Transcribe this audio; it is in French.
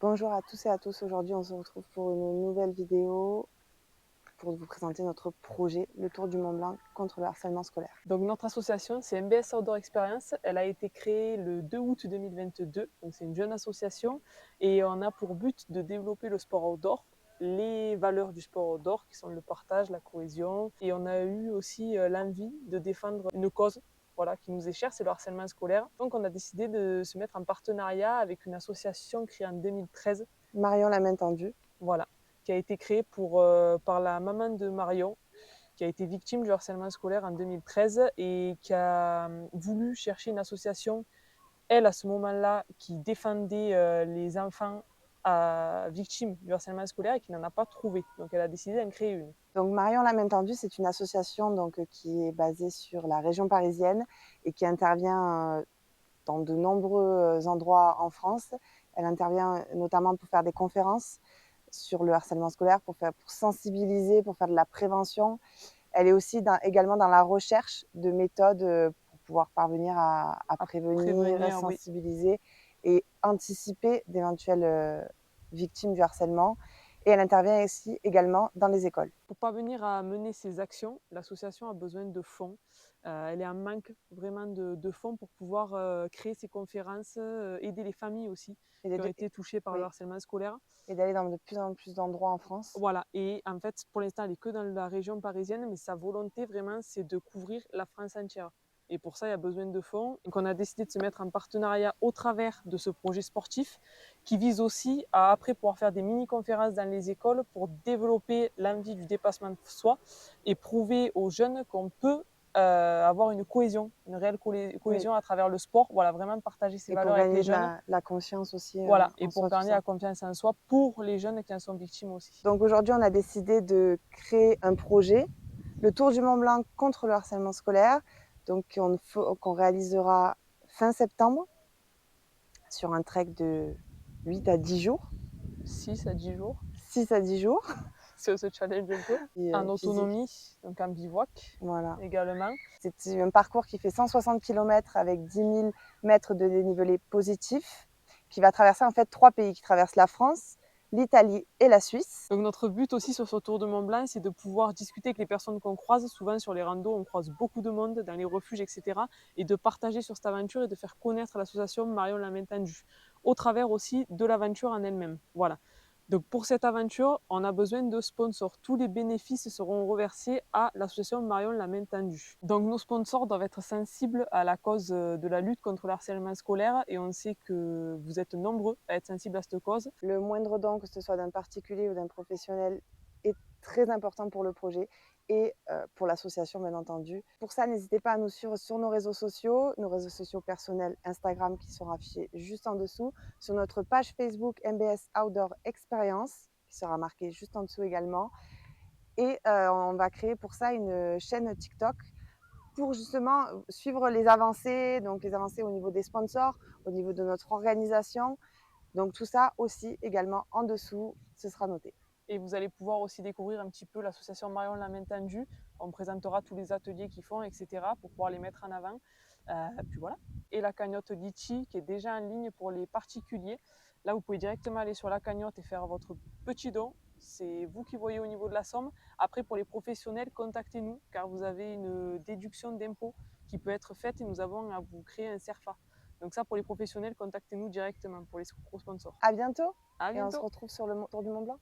Bonjour à tous et à tous, aujourd'hui on se retrouve pour une nouvelle vidéo pour vous présenter notre projet, le Tour du Mont Blanc contre le harcèlement scolaire. Donc notre association, c'est MBS Outdoor Experience. Elle a été créée le 2 août 2022. Donc c'est une jeune association et on a pour but de développer le sport outdoor, les valeurs du sport outdoor qui sont le partage, la cohésion. Et on a eu aussi l'envie de défendre une cause, voilà, qui nous est chère, c'est le harcèlement scolaire. Donc on a décidé de se mettre en partenariat avec une association créée en 2013, Marion la main tendue. voilà, qui a été créée par la maman de Marion, qui a été victime du harcèlement scolaire en 2013 et qui a voulu chercher une association, elle, à ce moment-là, qui défendait les enfants victimes du harcèlement scolaire et qui n'en a pas trouvé. Donc elle a décidé d'en créer une. Donc Marion la main tendue, c'est une association qui est basée sur la région parisienne et qui intervient dans de nombreux endroits en France. Elle intervient notamment pour faire des conférences sur le harcèlement scolaire, pour sensibiliser, pour faire de la prévention. Elle est aussi également dans la recherche de méthodes pour pouvoir parvenir à À prévenir, prévenir, oui. sensibiliser et anticiper d'éventuelles victimes du harcèlement. Et elle intervient aussi également dans les écoles. Pour parvenir à mener ces actions, l'association a besoin de fonds. Elle est en manque vraiment de fonds pour pouvoir créer ces conférences, aider les familles aussi Et qui ont été touchées par le oui, harcèlement scolaire. et d'aller dans de plus en plus d'endroits en France. Voilà, et en fait, pour l'instant, elle est que dans la région parisienne, mais sa volonté vraiment, c'est de couvrir la France entière. Et pour ça, il y a besoin de fonds. Donc, on a décidé de se mettre en partenariat au travers de ce projet sportif qui vise aussi à après pouvoir faire des mini-conférences dans les écoles pour développer l'envie du dépassement de soi et prouver aux jeunes qu'on peut avoir une cohésion, une réelle Oui. cohésion à travers le sport. Voilà, vraiment partager ces Et pour valeurs avec les gagner de jeunes. la conscience aussi Voilà, et en pour soi, tout gagner ça. la confiance en soi pour les jeunes qui en sont victimes aussi. Donc aujourd'hui, on a décidé de créer un projet, le Tour du Mont Blanc contre le harcèlement scolaire, donc qu'on réalisera fin septembre sur un trek de 8 à 10 jours, 6 à 10 jours, 6 à 10 jours. si on se challenge un peu. En Physique. autonomie, donc en bivouac Voilà. également. C'est un parcours qui fait 160 km avec 10 000 mètres de dénivelé positif, qui va traverser en fait 3 pays, qui traversent la France, l'Italie et la Suisse. Donc notre but aussi sur ce Tour de Mont Blanc, c'est de pouvoir discuter avec les personnes qu'on croise. Souvent sur les randos, on croise beaucoup de monde dans les refuges, etc. Et de partager sur cette aventure et de faire connaître l'association Marion la main tendue, au travers aussi de l'aventure en elle-même. Voilà. Donc pour cette aventure, on a besoin de sponsors. Tous les bénéfices seront reversés à l'association Marion la main tendue. Donc nos sponsors doivent être sensibles à la cause de la lutte contre le harcèlement scolaire et on sait que vous êtes nombreux à être sensibles à cette cause. Le moindre don, que ce soit d'un particulier ou d'un professionnel, est très important pour le projet et pour l'association, bien entendu. Pour ça, n'hésitez pas à nous suivre sur nos réseaux sociaux personnels, Instagram qui sont affichés juste en dessous, sur notre page Facebook MBS Outdoor Experience, qui sera marquée juste en dessous également. Et on va créer pour ça une chaîne TikTok pour justement suivre les avancées, donc les avancées au niveau des sponsors, au niveau de notre organisation. Donc tout ça aussi également en dessous, ce sera noté. Et vous allez pouvoir aussi découvrir un petit peu l'association Marion la main tendue. On présentera tous les ateliers qu'ils font, etc. pour pouvoir les mettre en avant. Puis voilà. Et la cagnotte Litchi qui est déjà en ligne pour les particuliers. Là, vous pouvez directement aller sur la cagnotte et faire votre petit don. C'est vous qui voyez au niveau de la somme. Après, pour les professionnels, contactez-nous car vous avez une déduction d'impôt qui peut être faite et nous avons à vous créer un CERFA. Donc ça, pour les professionnels, contactez-nous directement pour les sponsors. À bientôt À et on se bientôt. retrouve sur le Tour du Mont Blanc.